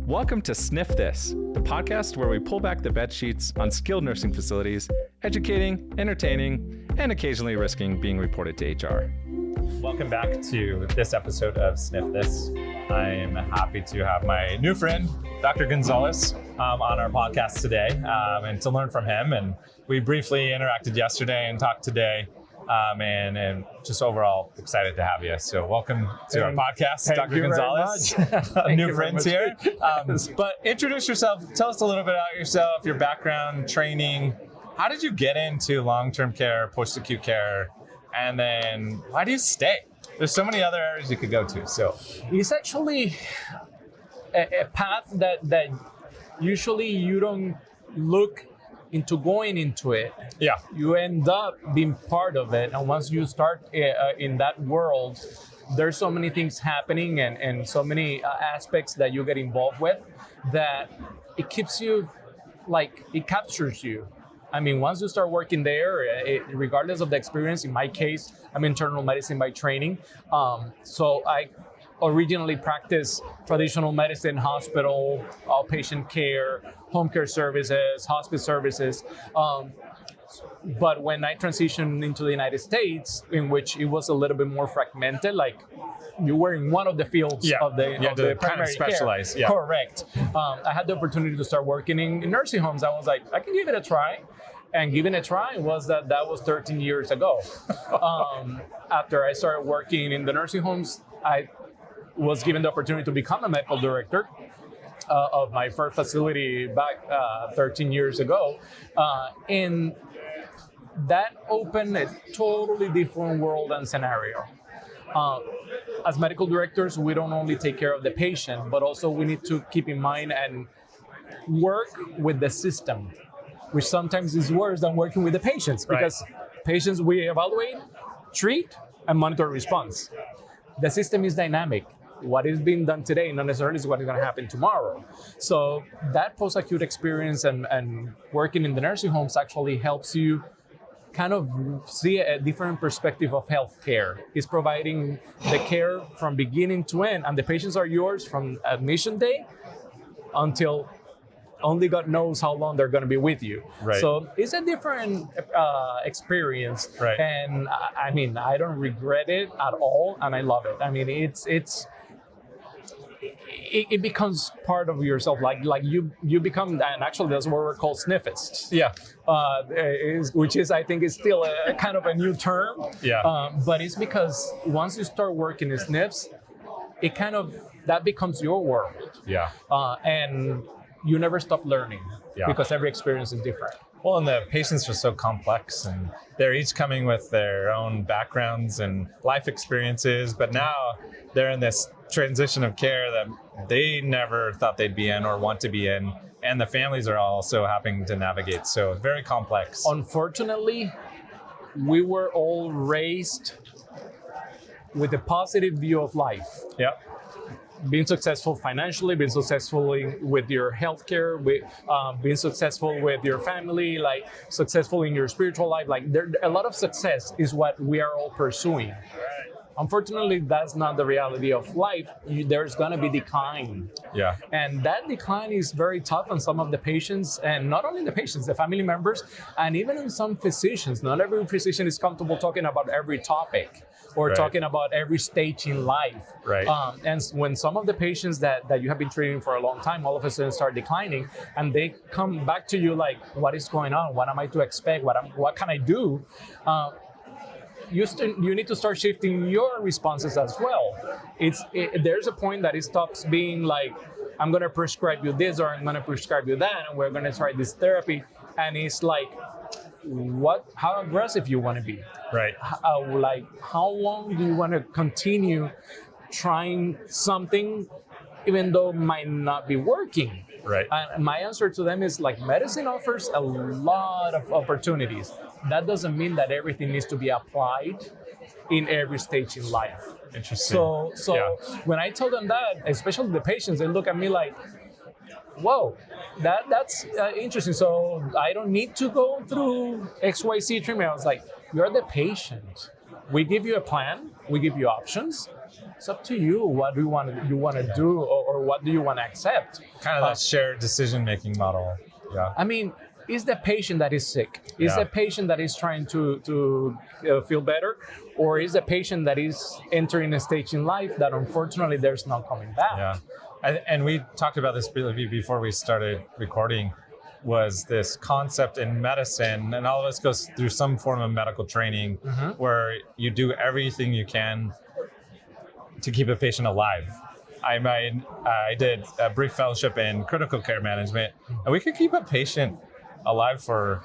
Welcome to SNF This, the podcast where we pull back the bed sheets on skilled nursing facilities, educating, entertaining, and occasionally risking being reported to HR. Welcome back to this episode of SNF This. I am happy to have my new friend, Dr. Gonzalez, on our podcast today and to learn from him. And we briefly interacted yesterday and talked today. And just overall excited to have you. So welcome to our podcast, Dr. Gonzalez. New friends here. But introduce yourself. Tell us a little bit about yourself, your background, training. How did you get into long-term care, post-acute care? And then why do you stay? There's so many other areas you could go to. So it's actually a path that usually you don't look into going into it. Yeah. You end up being part of it. And once you start in that world, there's so many things happening and so many aspects that you get involved with that it keeps you, it captures you. I mean, once you start working there, regardless of the experience, in my case, I'm internal medicine by training. So I originally practiced traditional medicine, hospital, outpatient care, home care services, hospice services. But when I transitioned into the United States, in which it was a little bit more fragmented, like you were in one of the fields of the primary kind of specialize. care. Yeah. Correct. I had the opportunity to start working in nursing homes. I was like, I can give it a try. And giving it a try was that was 13 years ago. After I started working in the nursing homes, I was given the opportunity to become a medical director of my first facility back 13 years ago. And that opened a totally different world and scenario. As medical directors, we don't only take care of the patient, but also we need to keep in mind and work with the system, which sometimes is worse than working with the patients, because patients we evaluate, treat, and monitor response. The system is dynamic. What is being done today not necessarily is what is going to happen tomorrow. So that post-acute experience and working in the nursing homes actually helps you kind of see a different perspective of healthcare. It's providing the care from beginning to end, and the patients are yours from admission day until only God knows how long they're going to be with you. Right. So it's a different experience. Right. And I mean, I don't regret it at all, and I love it. I mean, it becomes part of yourself. Like you become, and actually that's what we're called SNFists. Yeah. Which is, I think, is still a kind of a new term. Yeah. But it's because once you start working in SNFs, that becomes your world. Yeah. And you never stop learning because every experience is different. Well, and the patients are so complex, and they're each coming with their own backgrounds and life experiences, but now they're in this transition of care that they never thought they'd be in or want to be in, and the families are also having to navigate. So very complex. Unfortunately, we were all raised with a positive view of life. Yep. Being successful financially, being successful with your healthcare, being successful with your family, successful in your spiritual life. A lot of success is what we are all pursuing. Unfortunately, that's not the reality of life. There's going to be decline. Yeah. And that decline is very tough on some of the patients, and not only the patients, the family members, and even in some physicians. Not every physician is comfortable talking about every topic or talking about every stage in life. Right. And when some of the patients that you have been treating for a long time all of a sudden start declining, and they come back to you like, what is going on? What am I to expect? What can I do? You need to start shifting your responses as well. There's a point that it stops being like, I'm going to prescribe you this or I'm going to prescribe you that, and we're going to try this therapy. And it's like, how aggressive you want to be? Right. How long do you want to continue trying something even though it might not be working? Right. And my answer to them is medicine offers a lot of opportunities. That doesn't mean that everything needs to be applied in every stage in life. Interesting. So when I tell them that, especially the patients, they look at me like, whoa, that's interesting. So I don't need to go through XYZ treatment. I was like, you're the patient. We give you a plan. We give you options. it's up to you. What do you want to do, or what do you want to accept? Kind of that shared decision-making model. Yeah. I mean, is the patient that is sick? Is Yeah. the patient that is trying to feel better? Or is the patient that is entering a stage in life that unfortunately there's no coming back? Yeah. And we talked about this briefly before we started recording, was this concept in medicine, and all of us goes through some form of medical training where you do everything you can to keep a patient alive. I did a brief fellowship in critical care management, and we could keep a patient alive for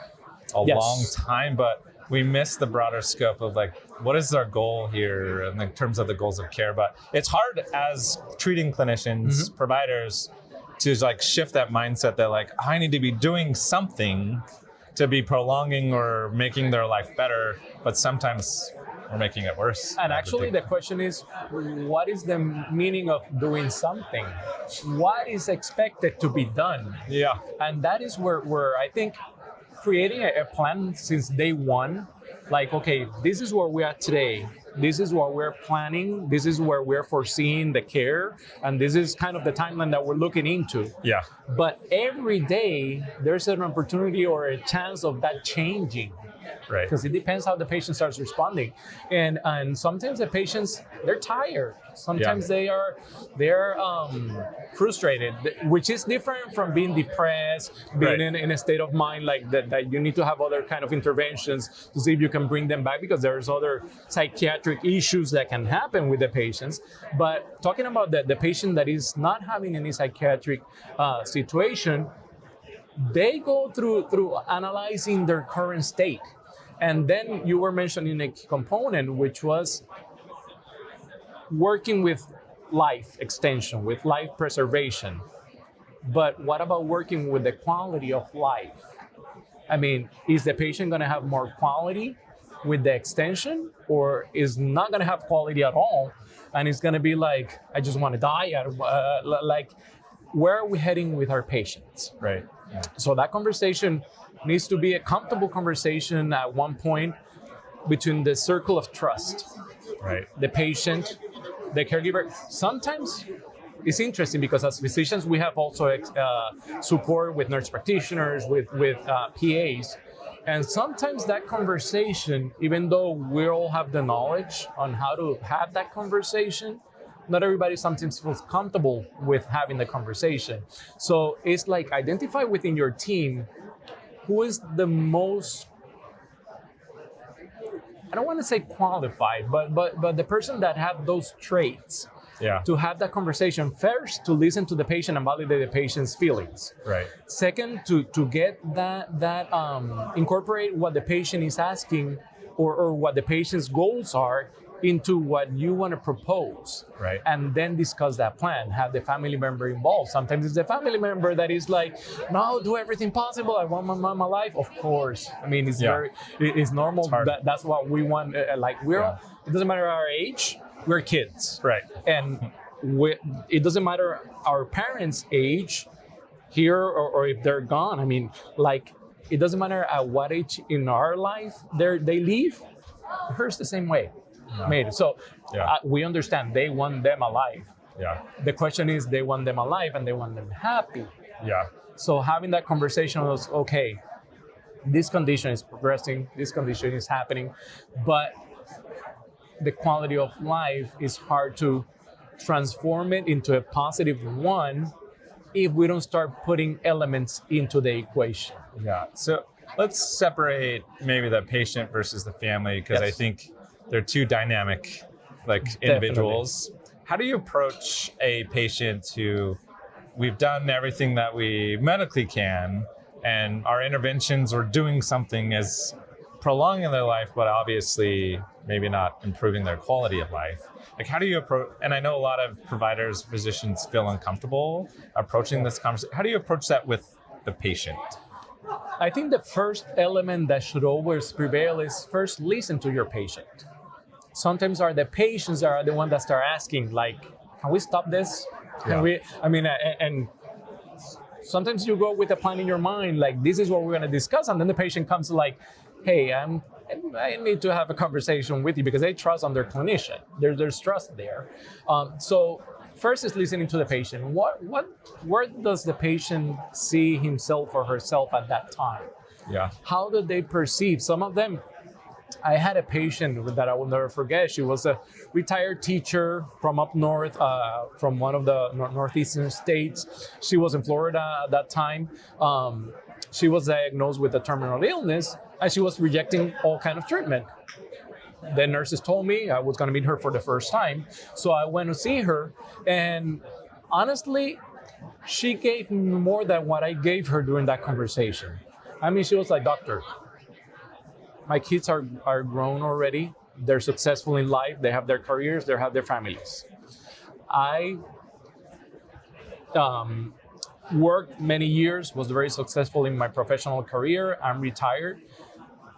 a Yes. long time, but we miss the broader scope of like, what is our goal here in terms of the goals of care? But it's hard as treating clinicians, providers, to like shift that mindset that like, I need to be doing something to be prolonging or making their life better, but sometimes we're making it worse. And actually, the question is, what is the meaning of doing something? What is expected to be done? Yeah. And that is where I think creating a plan since day one, like, okay, this is where we are today. This is what we're planning. This is where we're foreseeing the care. And this is kind of the timeline that we're looking into. Yeah. But every day, there's an opportunity or a chance of that changing. Right. Because it depends how the patient starts responding, and sometimes the patients, they're tired. Sometimes they're frustrated, which is different from being depressed, being in a state of mind like that you need to have other kind of interventions to see if you can bring them back, because there's other psychiatric issues that can happen with the patients. But talking about the patient that is not having any psychiatric situation, they go through analyzing their current state. And then you were mentioning a key component, which was working with life extension, with life preservation. But what about working with the quality of life? I mean, is the patient going to have more quality with the extension, or is not going to have quality at all? And it's going to be like, I just want to die. Like, where are we heading with our patients? Right. Yeah. So that conversation needs to be a comfortable conversation at one point between the circle of trust, Right. the patient, the caregiver. Sometimes it's interesting because as physicians, we have also support with nurse practitioners, with PAs. And sometimes that conversation, even though we all have the knowledge on how to have that conversation, not everybody sometimes feels comfortable with having the conversation. So it's like identify within your team who is the most, I don't want to say qualified, but the person that have those traits to have that conversation. First, to listen to the patient and validate the patient's feelings. Right. Second, to get that incorporate what the patient is asking or what the patient's goals are into what you want to propose, Right. and then discuss that plan. Have the family member involved. Sometimes it's the family member that is like, "No, do everything possible. I want my mom alive." Of course, I mean it's it's normal. That's what we want. It doesn't matter our age. We're kids, Right. and it doesn't matter our parents' age here or if they're gone. I mean, like, it doesn't matter at what age in our life they leave. It hurts the same way. Made. So we understand they want them alive. Yeah. The question is, they want them alive and they want them happy. Yeah. So having that conversation was, okay, this condition is progressing, this condition is happening, but the quality of life is hard to transform it into a positive one if we don't start putting elements into the equation. Yeah. So let's separate maybe the patient versus the family, because I think they're two dynamic individuals. How do you approach a patient who we've done everything that we medically can, and our interventions are doing something as prolonging their life, but obviously maybe not improving their quality of life? Like, how do you approach, and I know a lot of providers, physicians feel uncomfortable approaching this conversation. How do you approach that with the patient? I think the first element that should always prevail is first listen to your patient. Sometimes are the patients that are the ones that start asking, like, can we stop this? Can we? I mean, and sometimes you go with a plan in your mind, like, this is what we're going to discuss. And then the patient comes like, hey, I'm I need to have a conversation with you because they trust on their clinician. There's trust there. So first is listening to the patient. Where does the patient see himself or herself at that time? Yeah. How do they perceive? Some of them, I had a patient that I will never forget. She was a retired teacher from up north, from one of the northeastern states. She was in Florida at that time. She was diagnosed with a terminal illness, and she was rejecting all kind of treatment. The nurses told me I was going to meet her for the first time, so I went to see her, and honestly, she gave me more than what I gave her during that conversation. I mean, she was like, "Doctor, my kids are grown already. They're successful in life. They have their careers. They have their families. I worked many years, was very successful in my professional career. I'm retired.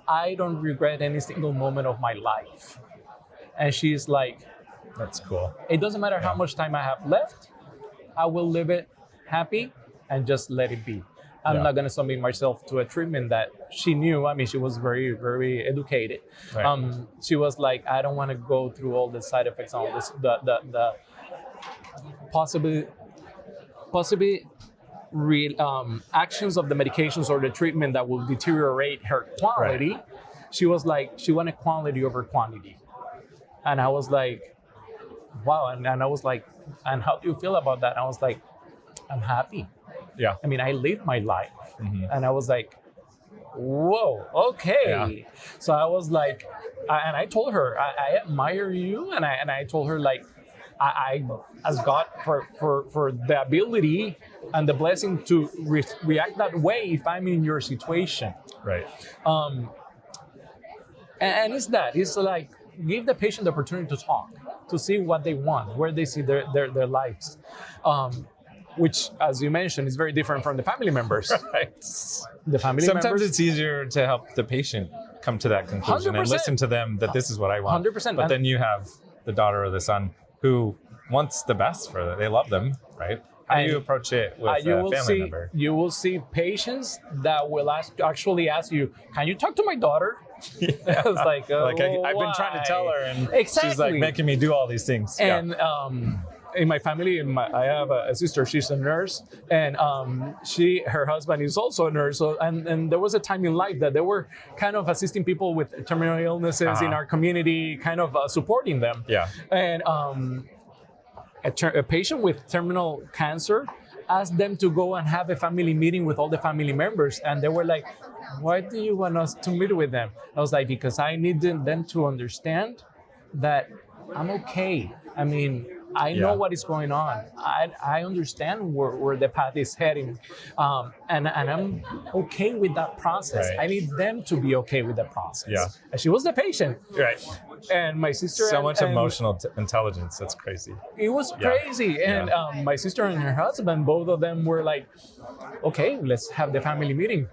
I don't regret any single moment of my life." And she's like, That's cool. "It doesn't matter how much time I have left. I will live it happy and just let it be. I'm not going to submit myself to a treatment that she knew." I mean, she was very, very educated. Right. She was like, "I don't want to go through all the side effects, all this, the possibly actions of the medications or the treatment that will deteriorate her quality." Right. She was like, she wanted quality over quantity. And I was like, wow. And I was like, "And how do you feel about that?" And I was like, "I'm happy. Yeah. I mean, I lived my life." Mm-hmm. And I was like, whoa, okay. Yeah. So I was like, and I told her, I admire you. And I told her, like, I ask God for the ability and the blessing to react that way if I'm in your situation. Right. And it's like, give the patient the opportunity to talk, to see what they want, where they see their lives. Which, as you mentioned, is very different from the family members. Right. The family Sometimes members, it's easier to help the patient come to that conclusion 100%. and listen to them that this is what I want. 100%. But then you have the daughter or the son who wants the best for them. They love them, right? How do you approach it with a family member? You will see patients that will actually ask you, "Can you talk to my daughter?" I was like, I've been trying to tell her, and she's like making me do all these things. And in my family, I have a sister. She's a nurse, and her husband is also a nurse. So, and there was a time in life that they were kind of assisting people with terminal illnesses in our community, kind of supporting them. Yeah. And a patient with terminal cancer asked them to go and have a family meeting with all the family members, and they were like, "Why do you want us to meet with them?" I was like, "Because I need them to understand that I'm okay. I mean, I know what is going on. I understand where the path is heading, and I'm okay with that process. Right. I need them to be okay with the process." Yeah. And she was the patient. Right. And my sister. So much emotional intelligence. That's crazy. It was crazy. And my sister and her husband, both of them were like, "Okay, let's have the family meeting."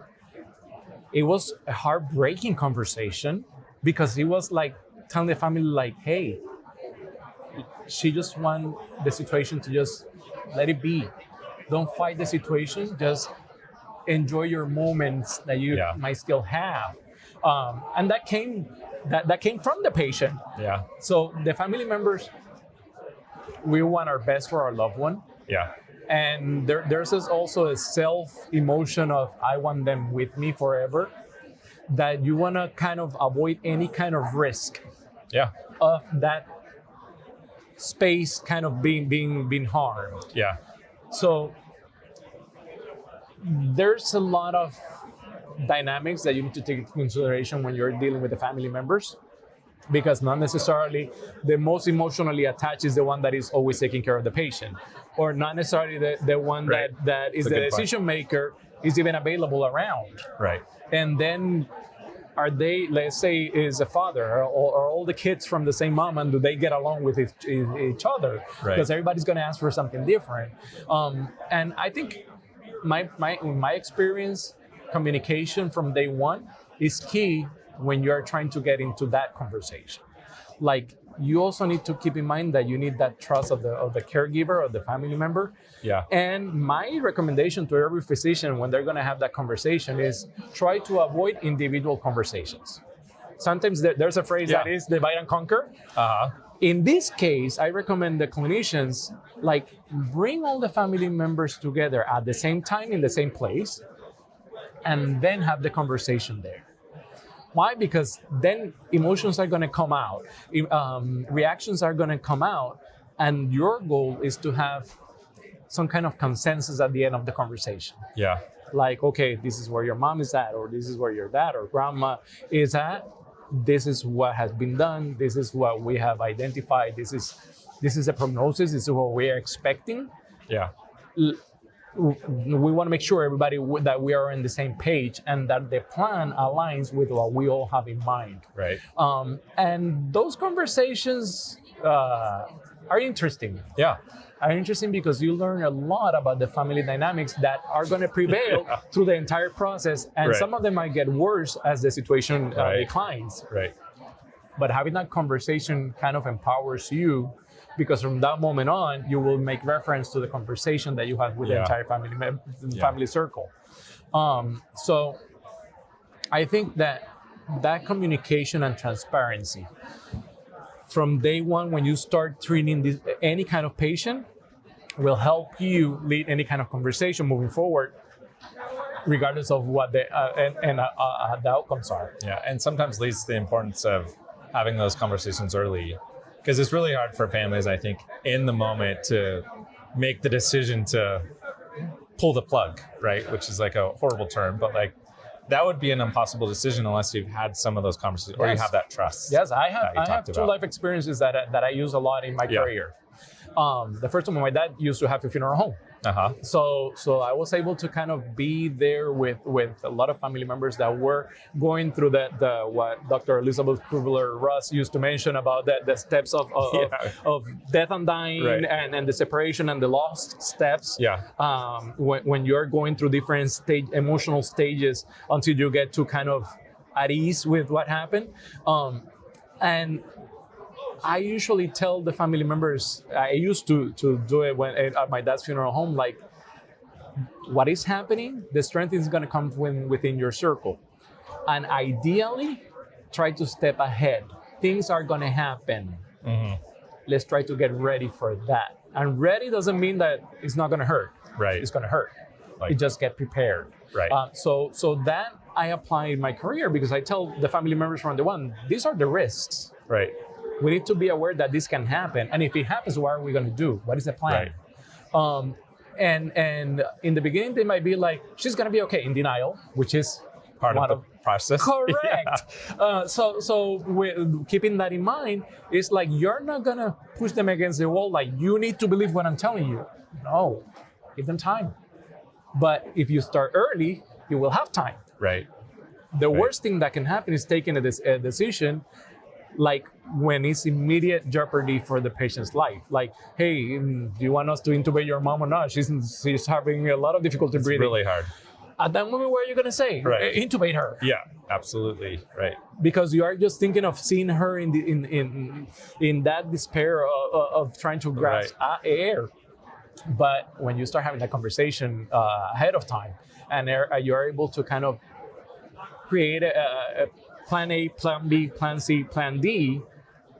It was a heartbreaking conversation because it was like telling the family, like, "Hey, she just want the situation to just let it be. Don't fight the situation. Just enjoy your moments that you might still have." And that came from the patient. Yeah. So the family members, we want our best for our loved one. Yeah. And there's also a self-emotion of, I want them with me forever, that you want to kind of avoid any kind of risk of that space kind of being harmed. Yeah. So there's a lot of dynamics that you need to take into consideration when you're dealing with the family members, because not necessarily the most emotionally attached is the one that is always taking care of the patient, or not necessarily the one that is the decision maker is even available around. Right. And then are they, let's say, is a father or all the kids from the same mom, and do they get along with each other? Right. Because everybody's going to ask for something different. And I think in my experience, communication from day one is key when you're trying to get into that conversation. Like, you also need to keep in mind that you need that trust of the caregiver or the family member. Yeah. And my recommendation to every physician when they're going to have that conversation is try to avoid individual conversations. sometimes there's a phrase that is divide and conquer. In this case, I recommend the clinicians like bring all the family members together at the same time in the same place, and then have the conversation there. Why? Because then emotions are going to come out, reactions are going to come out, and your goal is to have some kind of consensus at the end of the conversation. Yeah. Like, okay, this is where your mom is at, or this is where your dad or grandma is at. This is what has been done. This is what we have identified. This is a prognosis. This is what we are expecting. Yeah. We want to make sure everybody that we are on the same page and that the plan aligns with what we all have in mind. Right. And those conversations are interesting. Yeah. Are interesting because you learn a lot about the family dynamics that are going to prevail through the entire process, and some of them might get worse as the situation declines. Right. But having that conversation kind of empowers you, because from that moment on, you will make reference to the conversation that you had with the entire family circle. So I think that communication and transparency from day one, when you start treating any kind of patient, will help you lead any kind of conversation moving forward, regardless of what the outcomes are. Yeah, and sometimes leads to the importance of having those conversations early, because it's really hard for families, I think, in the moment to make the decision to pull the plug, right? Which is like a horrible term, but like that would be an impossible decision unless you've had some of those conversations or you have that trust. Yes, I have two life experiences that I use a lot in my career. The first one, my dad used to have a funeral home. So I was able to kind of be there with a lot of family members that were going through the what Dr. Elizabeth Kubler-Ross used to mention about the steps of death and dying, and the separation and the lost steps. When you're going through different emotional stages until you get to kind of at ease with what happened. And I usually tell the family members, I used to do it when at my dad's funeral home, like, what is happening, the strength is going to come within your circle. And ideally, try to step ahead. Things are going to happen. Let's try to get ready for that. And ready doesn't mean that it's not going to hurt. Right. It's going to hurt. Like, you just get prepared. Right. So that I apply in my career, because I tell the family members from day one, these are the risks. Right. We need to be aware that this can happen. And if it happens, what are we going to do? What is the plan? And in the beginning, they might be like, she's going to be okay, in denial, which is part of the process. Correct. So with keeping that in mind, it's like, you're not going to push them against the wall. Like, you need to believe what I'm telling you. No, give them time. But if you start early, you will have time. Right. The worst thing that can happen is taking a decision like when it's immediate jeopardy for the patient's life. Like, hey, do you want us to intubate your mom or not? She's having a lot of difficulty breathing. It's really hard. At that moment, what are you going to say? Intubate her. Yeah, absolutely. Right. Because you are just thinking of seeing her in that despair of trying to grasp air. But when you start having that conversation ahead of time, and you're able to kind of create a plan A, plan B, plan C, plan D,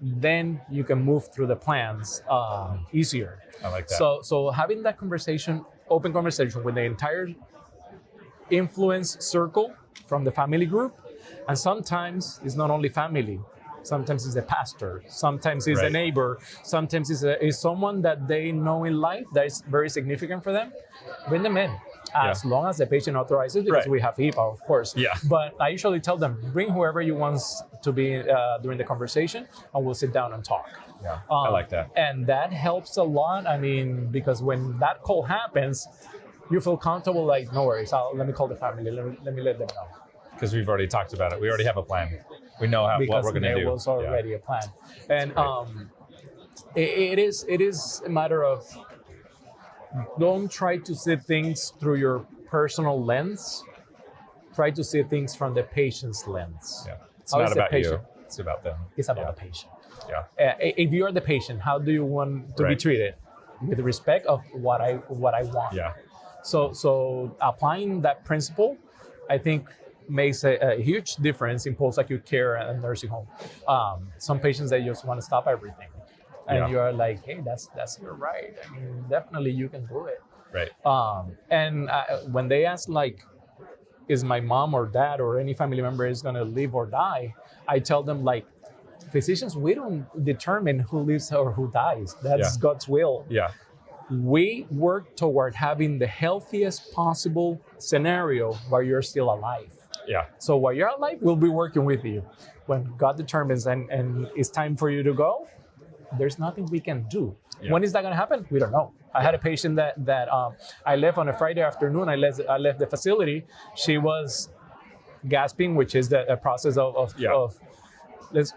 then you can move through the plans easier. I like that. So having that conversation, open conversation with the entire influence circle from the family group, and sometimes it's not only family. Sometimes it's a pastor. Sometimes it's a neighbor. Sometimes it's someone that they know in life that is very significant for them. Bring them in. As long as the patient authorizes, because we have HIPAA, of course. But I usually tell them, bring whoever you want to be during the conversation, and we'll sit down and talk. I like that. And that helps a lot. I mean, because when that call happens, you feel comfortable, like, no worries, let me call the family, let me let them know. Because we've already talked about it. We already have a plan. We know what we're going to do. There was already a plan. And it is a matter of, don't try to see things through your personal lens. Try to see things from the patient's lens. It's not about you. It's about them. It's about the patient. If you are the patient, how do you want to be treated? With respect of what I want. So applying that principle, I think makes a huge difference in post-acute care and nursing home. Some patients, they just want to stop everything. And you're like, hey, that's your right. I mean, definitely you can do it. Right. When they ask, like, is my mom or dad or any family member is going to live or die, I tell them, like, physicians, we don't determine who lives or who dies. That's God's will. Yeah. We work toward having the healthiest possible scenario while you're still alive. Yeah. So while you're alive, we'll be working with you. When God determines and it's time for you to go, there's nothing we can do. Yeah. When is that going to happen? We don't know. I had a patient that I left on a Friday afternoon. I left the facility. She was gasping, which is the process of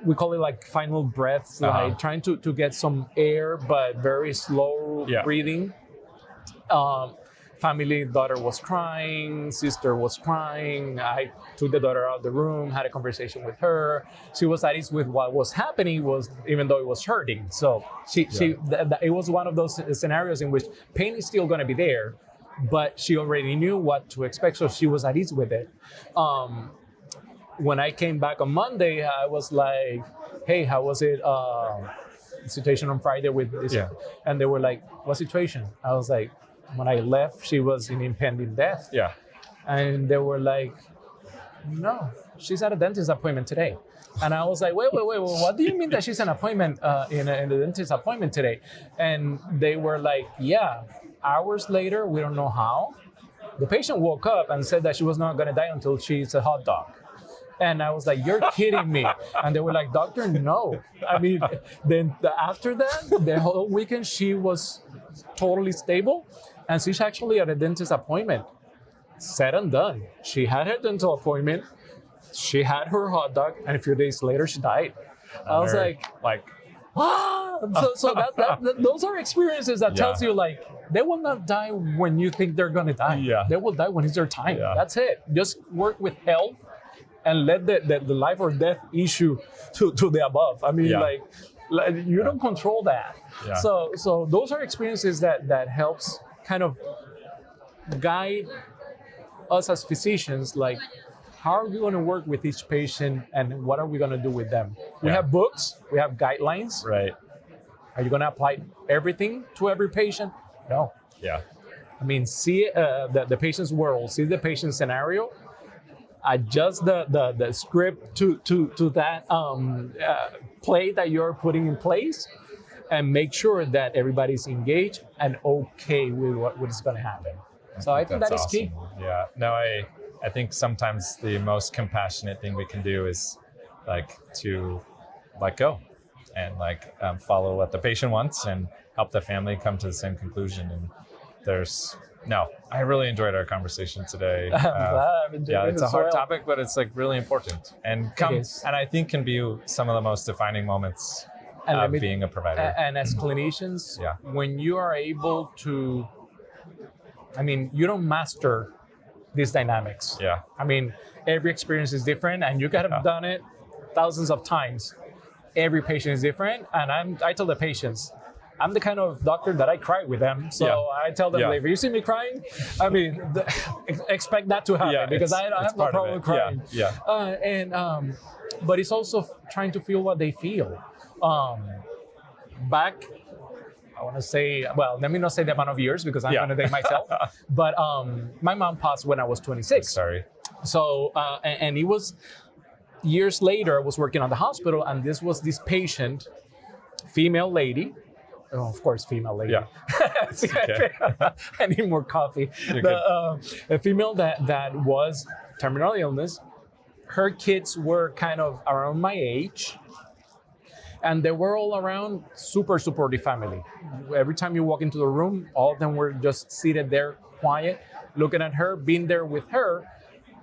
we call it like final breaths, like trying to get some air, but very slow breathing. Family, daughter was crying, sister was crying. I took the daughter out of the room, had a conversation with her. She was at ease with what was happening, even though it was hurting. So it was one of those scenarios in which pain is still going to be there, but she already knew what to expect, so she was at ease with it. When I came back on Monday, I was like, hey, how was it? Situation on Friday with this. Yeah. And they were like, what situation? I was like, when I left, she was in impending death. Yeah. And they were like, no, she's at a dentist appointment today. And I was like, wait, what do you mean that she's an appointment in the dentist appointment today? And they were like, yeah, hours later, we don't know how. The patient woke up and said that she was not going to die until she eats a hot dog. And I was like, you're kidding me. And they were like, doctor, no. I mean, then after that, the whole weekend, she was totally stable. And she's actually at a dentist appointment. Said and done. She had her dental appointment. She had her hot dog. And a few days later, she died. I was like, ah! So those are experiences that tells you, like, they will not die when you think they're going to die. Yeah. They will die when it's their time. Yeah. That's it. Just work with health and let the life or death issue to the above. I mean, like you don't control that. Yeah. So those are experiences that helps kind of guide us as physicians, like, how are we going to work with each patient and what are we going to do with them? We have books, we have guidelines. Right. Are you going to apply everything to every patient? No. Yeah. I mean, see the patient's world, see the patient's scenario, adjust the script to that play that you're putting in place, and make sure that everybody's engaged and okay with what is going to happen. So I think that is key. Yeah. No, I think sometimes the most compassionate thing we can do is like to let go and like follow what the patient wants and help the family come to the same conclusion. And I really enjoyed our conversation today. It's a hard topic, but it's like really important and I think can be some of the most defining moments of being a provider. And as clinicians, when you are able to, I mean, you don't master these dynamics. Yeah. I mean, every experience is different and you could have done it thousands of times. Every patient is different. And I tell the patients, I'm the kind of doctor that I cry with them. So I tell them, like, if you see me crying, I mean, expect that to happen because I have no problem crying. But it's also trying to feel what they feel. Back, I want to say, well, let me not say the amount of years because I'm going to date myself. But my mom passed when I was 26. Sorry. So, and it was years later, I was working on the hospital, and this patient, female lady. Oh, of course, female lady. Yeah. Okay. I need more coffee. A female that was terminal illness. Her kids were kind of around my age. And they were all around super supportive family. Every time you walk into the room, all of them were just seated there, quiet, looking at her, being there with her,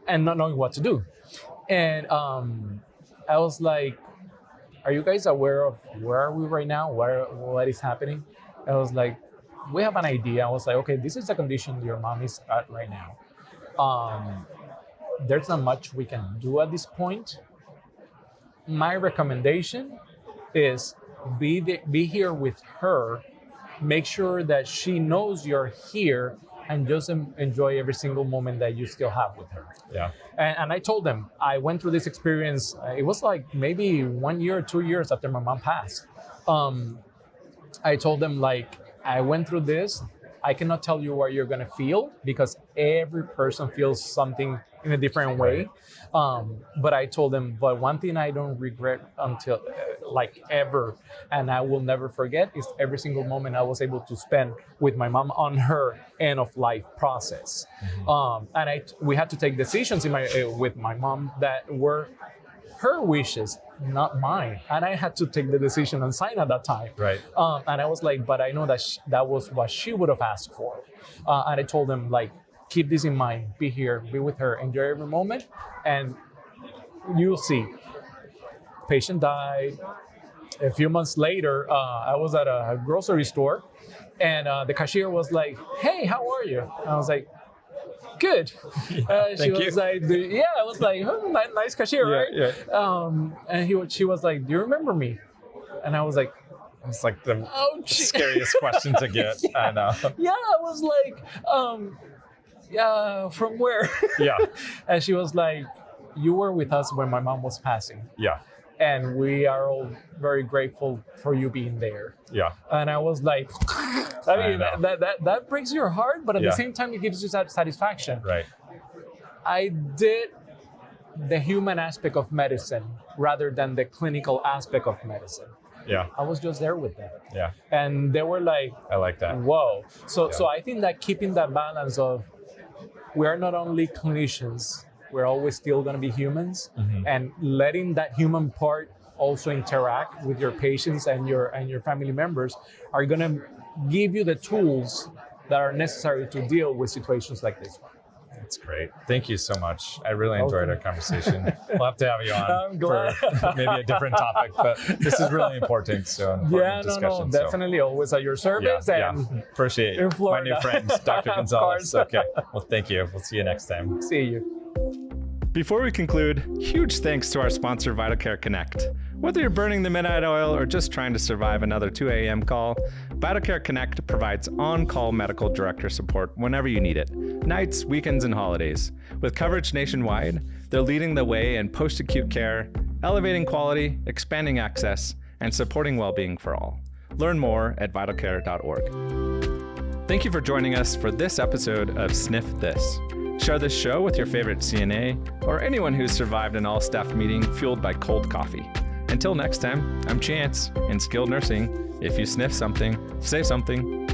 and not knowing what to do. And I was like, are you guys aware of where are we right now? What is happening? I was like, we have an idea. I was like, okay, this is the condition your mom is at right now. There's not much we can do at this point. My recommendation is be here with her, make sure that she knows you're here and just enjoy every single moment that you still have with her. Yeah. And I told them, I went through this experience, it was like maybe 1 year or 2 years after my mom passed. I told them, like, I went through this. I cannot tell you what you're gonna feel because every person feels something in a different way. But I told them, but one thing I don't regret until like ever, and I will never forget, is every single moment I was able to spend with my mom on her end of life process. And we had to take decisions with my mom that were her wishes, not mine. And I had to take the decision and sign at that time. Right. And I was like, but I know that that was what she would have asked for. And I told them, like, keep this in mind, be here, be with her, enjoy every moment, and you'll see. Patient died. A few months later, I was at a grocery store, and the cashier was like, hey, how are you? And I was like, good. She was like, I was like, oh, nice cashier, right? Yeah. And she was like, do you remember me? And I was like, it's like the scariest question to get. I know. Yeah, I was like, yeah, from where? Yeah. And she was like, you were with us when my mom was passing. Yeah. And we are all very grateful for you being there. Yeah. And I was like, I mean, that breaks your heart, but at the same time, it gives you satisfaction. Right. I did the human aspect of medicine rather than the clinical aspect of medicine. Yeah. I was just there with them. Yeah. And they were like, I like that. Whoa. So I think that keeping that balance of, we are not only clinicians, we're always still going to be humans, and letting that human part also interact with your patients and your family members are going to give you the tools that are necessary to deal with situations like this one. That's great. Thank you so much. I really enjoyed our conversation. We'll have to have you on I'm glad. for maybe a different topic, but this is really important. So important discussion. Definitely always at your service. And appreciate in my Florida. new friend, Dr. Gonzalez. Okay. Well, thank you. We'll see you next time. See you. Before we conclude, huge thanks to our sponsor, VitalCare Connect. Whether you're burning the midnight oil or just trying to survive another 2 a.m. call, VitalCare Connect provides on-call medical director support whenever you need it, nights, weekends, and holidays. With coverage nationwide, they're leading the way in post-acute care, elevating quality, expanding access, and supporting well-being for all. Learn more at vitalcare.org. Thank you for joining us for this episode of SNF This. Share this show with your favorite CNA or anyone who's survived an all-staff meeting fueled by cold coffee. Until next time, I'm Chance. In skilled nursing, if you sniff something, say something.